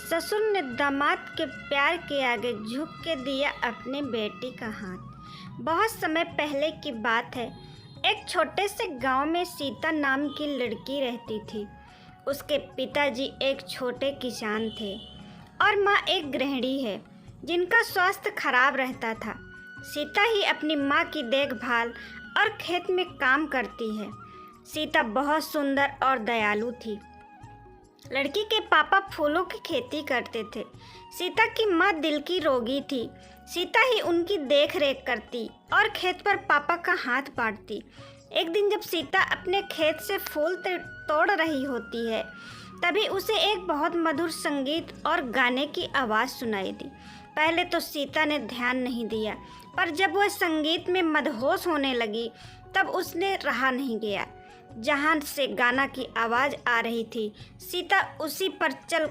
ससुर ने दामाद के प्यार के आगे झुक के दिया अपनी बेटी का हाथ। बहुत समय पहले की बात है। एक छोटे से गांव में सीता नाम की लड़की रहती थी। उसके पिताजी एक छोटे किसान थे और माँ एक गृहिणी है जिनका स्वास्थ्य खराब रहता था। सीता ही अपनी माँ की देखभाल और खेत में काम करती है। सीता बहुत सुंदर और दयालु थी। लड़की के पापा फूलों की खेती करते थे। सीता की माँ दिल की रोगी थी। सीता ही उनकी देख रेख करती और खेत पर पापा का हाथ बांटती। एक दिन जब सीता अपने खेत से फूल तोड़ रही होती है, तभी उसे एक बहुत मधुर संगीत और गाने की आवाज़ सुनाई दी। पहले तो सीता ने ध्यान नहीं दिया, पर जब वह संगीत में मदहोश होने लगी तब उसने रहा नहीं गया। जहाँ से गाना की आवाज़ आ रही थी, सीता उसी पर चल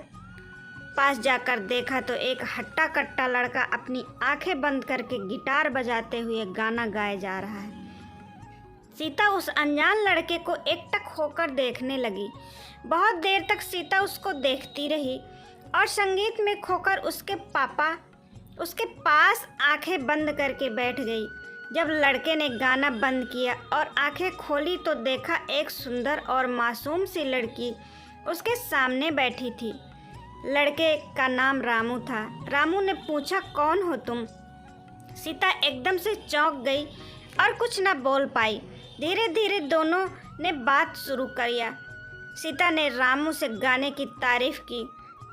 पास जाकर देखा तो एक हट्टा कट्टा लड़का अपनी आंखें बंद करके गिटार बजाते हुए गाना गाए जा रहा है। सीता उस अनजान लड़के को एकटक होकर देखने लगी। बहुत देर तक सीता उसको देखती रही और संगीत में खोकर उसके पास आंखें बंद करके बैठ गई। जब लड़के ने गाना बंद किया और आंखें खोली तो देखा एक सुंदर और मासूम सी लड़की उसके सामने बैठी थी। लड़के का नाम रामू था। रामू ने पूछा, कौन हो तुम? सीता एकदम से चौंक गई और कुछ न बोल पाई। धीरे धीरे दोनों ने बात शुरू किया। सीता ने रामू से गाने की तारीफ की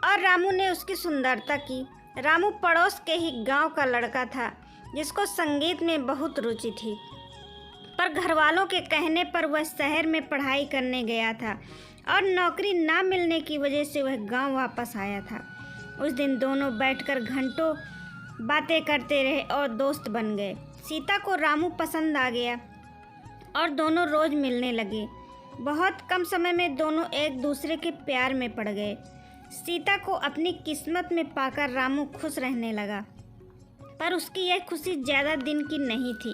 और रामू ने उसकी सुंदरता की। रामू पड़ोस के ही गांव का लड़का था जिसको संगीत में बहुत रुचि थी, पर घरवालों के कहने पर वह शहर में पढ़ाई करने गया था और नौकरी ना मिलने की वजह से वह गांव वापस आया था। उस दिन दोनों बैठकर घंटों बातें करते रहे और दोस्त बन गए। सीता को रामू पसंद आ गया और दोनों रोज़ मिलने लगे। बहुत कम समय में दोनों एक दूसरे के प्यार में पड़ गए। सीता को अपनी किस्मत में पाकर रामू खुश रहने लगा, पर उसकी यह खुशी ज़्यादा दिन की नहीं थी।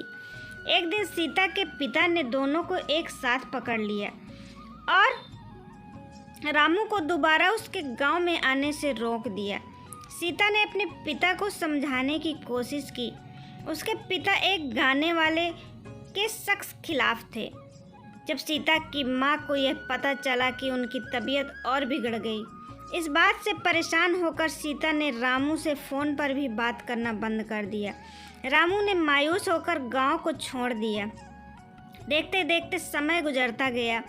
एक दिन सीता के पिता ने दोनों को एक साथ पकड़ लिया और रामू को दोबारा उसके गांव में आने से रोक दिया। सीता ने अपने पिता को समझाने की कोशिश की। उसके पिता एक गाने वाले के सख्त खिलाफ थे। जब सीता की माँ को यह पता चला कि उनकी तबीयत और बिगड़ गई, इस बात से परेशान होकर सीता ने रामू से फ़ोन पर भी बात करना बंद कर दिया। रामू ने मायूस होकर गांव को छोड़ दिया। देखते देखते समय गुजरता गया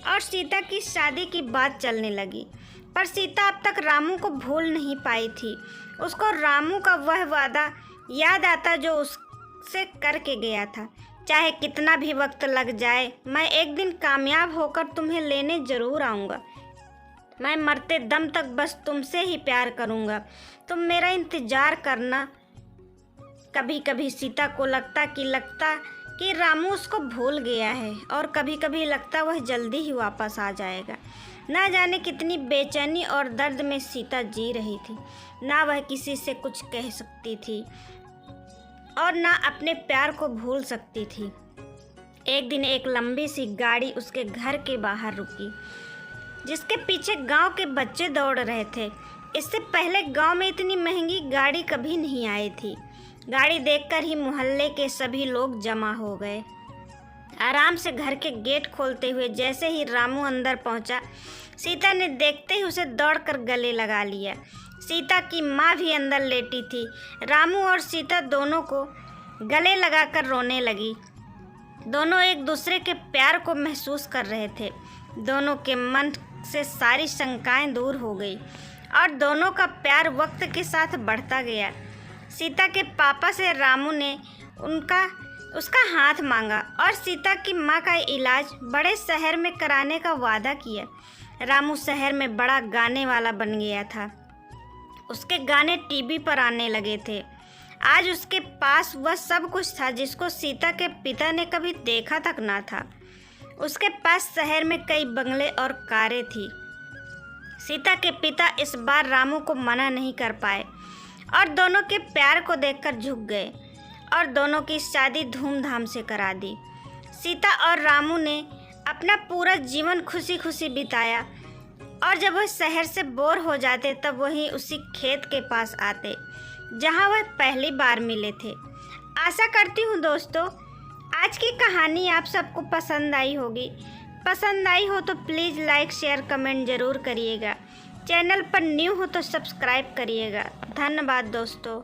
और सीता की शादी की बात चलने लगी, पर सीता अब तक रामू को भूल नहीं पाई थी। उसको रामू का वह वादा याद आता जो उससे करके गया था। चाहे कितना भी वक्त लग जाए, मैं एक दिन कामयाब होकर तुम्हें लेने ज़रूर आऊँगा। मैं मरते दम तक बस तुमसे ही प्यार करूँगा। तुम मेरा इंतज़ार करना। कभी कभी सीता को लगता कि रामू उसको भूल गया है और कभी कभी लगता वह जल्दी ही वापस आ जाएगा। ना जाने कितनी बेचैनी और दर्द में सीता जी रही थी। ना वह किसी से कुछ कह सकती थी और ना अपने प्यार को भूल सकती थी। एक दिन एक लंबी सी गाड़ी उसके घर के बाहर रुकी, जिसके पीछे गांव के बच्चे दौड़ रहे थे। इससे पहले गांव में इतनी महंगी गाड़ी कभी नहीं आई थी। गाड़ी देखकर ही मोहल्ले के सभी लोग जमा हो गए। आराम से घर के गेट खोलते हुए जैसे ही रामू अंदर पहुंचा, सीता ने देखते ही उसे दौड़कर गले लगा लिया। सीता की माँ भी अंदर लेटी थी। रामू और सीता दोनों को गले लगाकर रोने लगी। दोनों एक दूसरे के प्यार को महसूस कर रहे थे। दोनों के मन से सारी शंकाएं दूर हो गई और दोनों का प्यार वक्त के साथ बढ़ता गया। सीता के पापा से रामू ने उसका हाथ मांगा और सीता की माँ का इलाज बड़े शहर में कराने का वादा किया। रामू शहर में बड़ा गाने वाला बन गया था। उसके गाने टीवी पर आने लगे थे। आज उसके पास वह सब कुछ था जिसको सीता के पिता ने कभी देखा तक ना था। उसके पास शहर में कई बंगले और कारें थी। सीता के पिता इस बार रामू को मना नहीं कर पाए और दोनों के प्यार को देखकर झुक गए और दोनों की शादी धूमधाम से करा दी। सीता और रामू ने अपना पूरा जीवन खुशी खुशी बिताया। और जब वह शहर से बोर हो जाते तब वही उसी खेत के पास आते जहां वह पहली बार मिले थे। आशा करती हूँ दोस्तों आज की कहानी आप सबको पसंद आई होगी। पसंद आई हो तो प्लीज़ लाइक शेयर कमेंट ज़रूर करिएगा। चैनल पर न्यू हो तो सब्सक्राइब करिएगा। धन्यवाद दोस्तों।